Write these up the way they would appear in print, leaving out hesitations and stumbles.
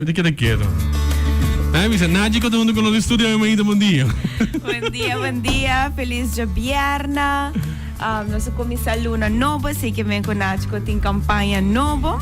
Te quero. Misa, Nadia, quando eu no estúdio, eu ainda bom dia. Bom dia. Feliz Jabierna. Nós começamos luna nova, sei que vem com Nadia, tem campanha nova.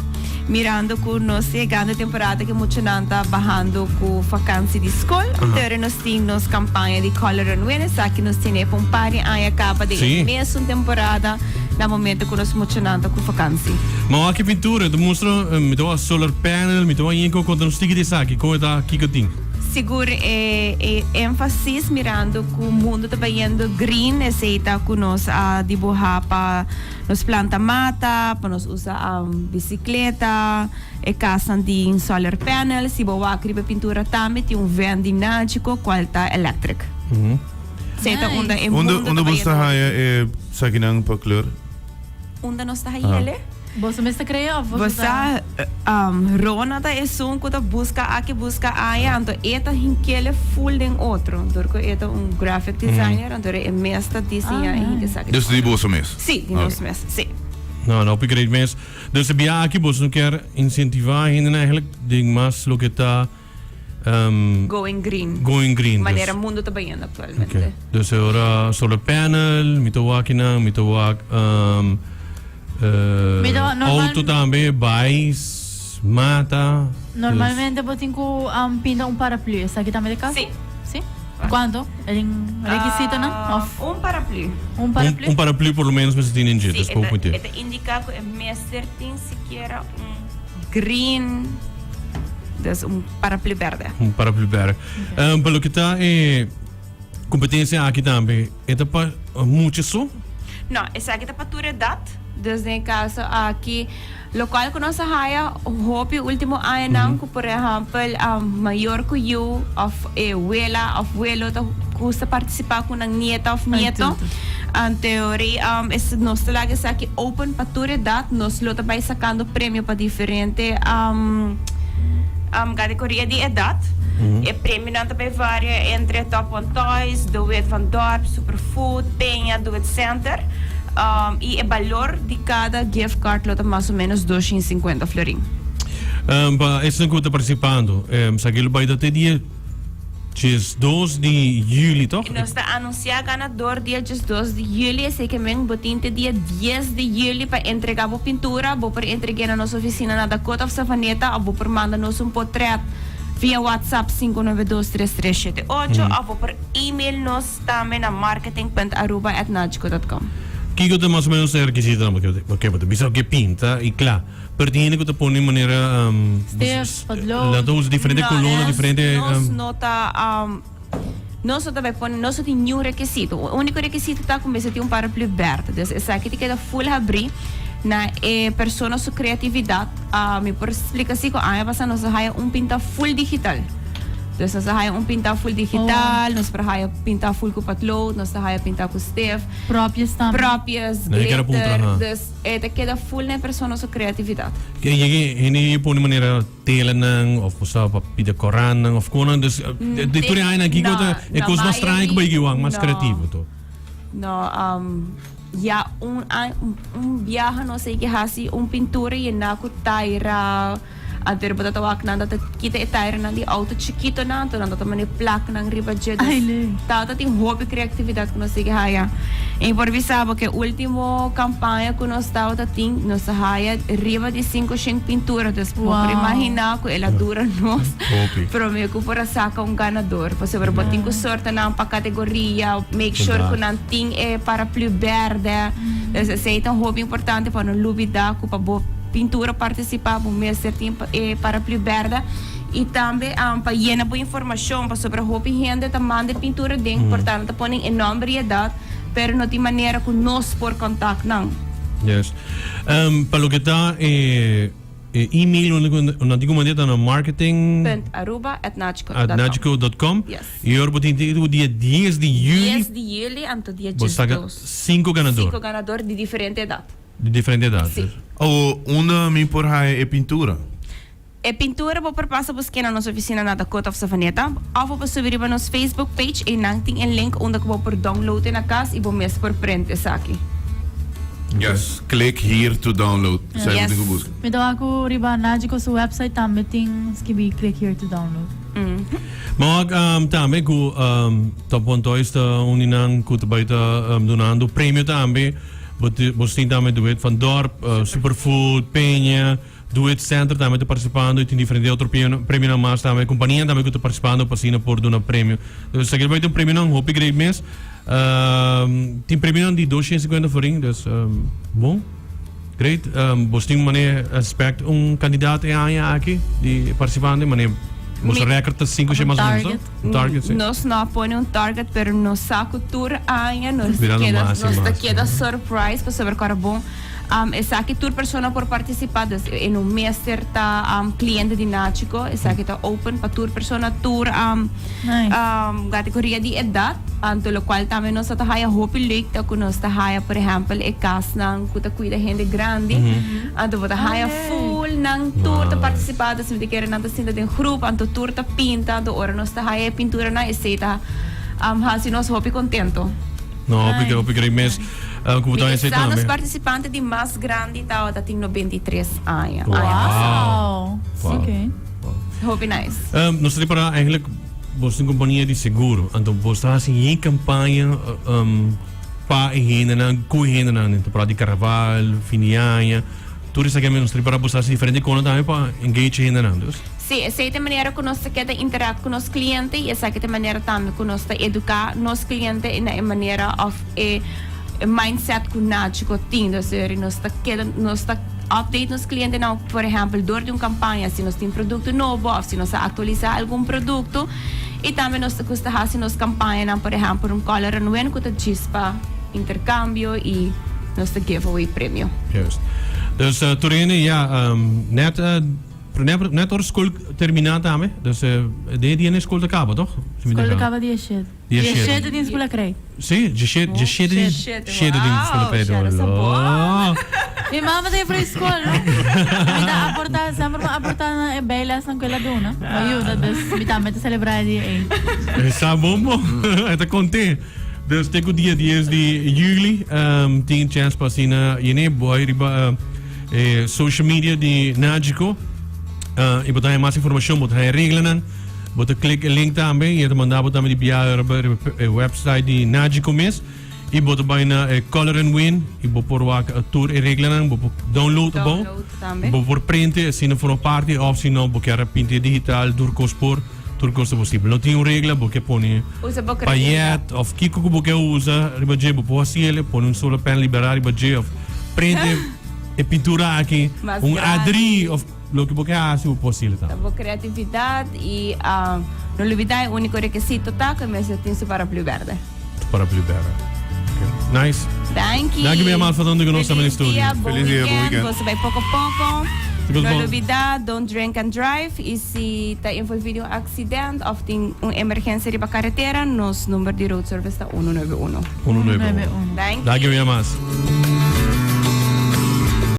Mirando com nós chegando a temporada que muito nanta barrando com vacância de escola. Então nós temos campanha de Color and Wellness, aqui nós temos um par de anos acaba de mesma temporada. Na momento que nós muito nanta com vacância. Mas aqui pintura, demonstra, me dá solar panel, me dá inco quando nós temos isso aqui, como está aqui que tem. Seguro ênfase mirando que o mundo está vendo green, aceita que nós dibujar para nós planta mata, para nós usar bicicleta, casa de solar panel, se boa criba pintura também tem vending náutico, qual está elétrico. Aceita onde você está sakinang pa kleur? Onde nós está aí? Você mesmo creio, você Rona tá é som que tá busca aí, então eta hinkele full den outro, porque eta graphic designer, então é mesmo desenhar e design. Dus die bosse mes? Sim, die bosse mes, sim. Nou, op ik reed mes. Dus de bij aqui bos não quer incentivar ainda eigenlijk ding mas lo que está going green. Going green. Maneira mundo tá bem atualmente. Okay. Dus ora solar panel, mitowaki na, mitowak auto também, bais, mata. Normalmente você tem que pintar paraplu, ¿está aqui também de casa? Sim. Sim? Quanto? É requisito, não? Paraplu. Paraplu? Paraplu por lo menos você tem em dia, das pouco muito. Eta indica que é mestre tem sequer green, dus paraplu verde. Paraplu verde. Okay. Pelo que está competência aqui também, é para muito só? Não, essa aqui é para tua idade. Desde em caso aqui, local que nós haia, hope último ano não, por exemplo, maior que eu, abuela, abuelo, custa participar com a nieta ou nieto. Em teoria, nós temos aqui open para toda idade, nós lo também sacando prêmio para diferente categoria de idade. E prêmio não também varia entre Top One Toys, Do It Van Dorp, Superfood, Penha, Do It Center. E o valor de cada gift card lota mais ou menos 250 florim. Esse não está participando. Se aquilo vai até dia 2 de julho, toch? Nós está anunciando ganador dia 2 de julho, sei que mesmo botinte dia 10 de julho para entregar a pintura, vou para entregar na nossa oficina na Dakota of Savaneta, ou vou para mandar nos portrait via WhatsApp 5923378, ou vou por e-mail nos também na marketing.aruba@nagico.com. Kiko tem mais ou menos o requisito, porque você bisa que pinta e claro, pertinente que você põe de maneira usa diferente coluna, diferente. Nós também põe, nós tem nenhum requisito. O único requisito tá com você tem paraplu verde. Então essa aqui tem que full abrir na pessoa sua criatividade. Me por explicar assim, você nós há pinta full digital. Dus nós temos pintar full digital, nós temos pintar full com patlood, nós temos pintar com Stef. Próprias também. Próprias, glitter. Dus het queda full na pessoa sua criatividade. Ele põe de maneira tela não, ou só para pedir coran não, ou coisa, dus de tudo aí aqui é coisa mais estranha que vai guiar, mais criativo to. Não, já viagem não sei que hasi pintura e na com taira. Antero pada tawak na data kita tire na di auto chiquito na to na data mani plaque na riba jedo. Tata tem hobby criatividade que nós sigue haya. Improvisava que último campanha que nós tava tem nós haya riba de 5 pintura dus por imaginar que ela dura nós. Pero que para saca ganador. Você vai botar com sorte na categoria, make sure que não tem paraplu verde. Esse é um hobby importante para não duvidar que para pintura participar do mês certinho paraplu verde e também para llenar boa informação para sobre a roupa e renda também de pintura dentro, portanto põem em nome e idade, pero não tem maneira que nós por contato não. Yes. Para o que está e-mail onde digo maneira na marketing.aruba@nagico.com. Yes. E agora botem o dia 10 de julho. 10 de julho até dia 12. 5 ganadores. 5 ganadores de diferente idade. De diferente idade. Sim. Onde me por aí é pintura? É pintura, vou passar buscar na nossa oficina na Dakota of Savaneta. Ou vou subir para nosso Facebook page e não tem um link onde vou por download na casa e vou mesmo por print essa aqui. Yes, click here to download. Sai Yes. mo busca. Me daw ako riba Nagico sa website também tem skibi click here to download. Mag também ku top 1 sta uninang ku tabaita donando prêmio também. Você também do it van Dorp, Superfood, Penha, do it Center também está participando e tem diferentes outros prêmios mais também. Companhia também que está participando para por donar prêmio. Se quer vai ter um prêmio não, hope great mês. Tem prêmio de 250 forinhos, dus bom. Great. Você tem aspect candidato aqui de participante, mas você recorde 5 Um mais target. Target, sim. Nós não apoiamos target, pero nos saco tour ainda, nos Virando máximo, queda máximo. surprise para saber qual é bom. Essa aqui tour persona por participar, em um mês certa cliente de Nachico, essa aqui está open para tour persona tour Nice. categoria de idade, pelo qual também nós está haya hope leak, tá que nós está haya, por exemplo, e casa nang kuta cuida gente grande, então está haya full nang tour tá participar, se me quer nada sinta de grupo, então tour tá pinta, então ora nós está haya pintura na esteita, assim nós hope contento. Não, hope great mês. Como está esse São os também. participantes de mais grande, tá, tem 93 anos. Wow. Wow. Okay. Hope nice. Nós temos para eigenlijk você companhia de seguro, então você está assim em campanha para higiene na cuidar na então para de carnaval, fim de ano, tudo isso aqui nós temos para você assim diferente com também para engage higiene na dus. Sim, essa é a maneira que nós queremos interagir com os clientes e essa é a maneira também que nós educar os clientes e na maneira of mindset que nós temos, nós está update nos clientes não, por exemplo, durante uma campanha, se nós temos produto novo, ou se nós atualizar algum produto, e também nós custa fazer nos campanha, por exemplo, color and win que chispa intercâmbio e nós giveaway prêmio. Juist. Dus Turene, ja, net door school terminat daarmee. Dus die in school de kaba, toch? Escola acaba de shit. Die shit. Shit din escola crei. Sim, je shit din Shit, school wow, de shit, essa boa. Minha mama tem para escola, não? Me dá aportar, sempre me aportar na belas na escola dona. Ajuda, dus me dá meta celebrar dia 8. Está bom, bom. Está contente. Dus tegen dia 10 de juli tem chance para assim na boy riba social media de Nagico. E botar mais informação, botar regelen, botar click link também, e mandar botar me via website de Nagico mes. E botar bijna color and win, e botar por a tour e regelen, botar download bom, também. botar print, assim for een party, of se não, botar pintar digital, turcospor, turcosta possível. Não tem regra, botar põe Usa boca payet, of kiko que botar usa, riba je botar assim, põe solar panel liberar, riba je, of print e pintura aqui, Mas A3, of lo que botar assim, possível tá. Boa criatividade e não olvidar o único requisito tá que me tem su paraplu verde. Para liberar. Okay. Nice. Thank you. Dank je weer voor dat je nog samen in de studio. Feliz dia, bom weekend. Você vai pouco a pouco. Tudo Não bom. olvidar, don't drink and drive. E se está envolvido em um acidente ou tem uma emergência na carretera, nosso número de road service está 191. 191. Thank you. Dank je weer, Maas.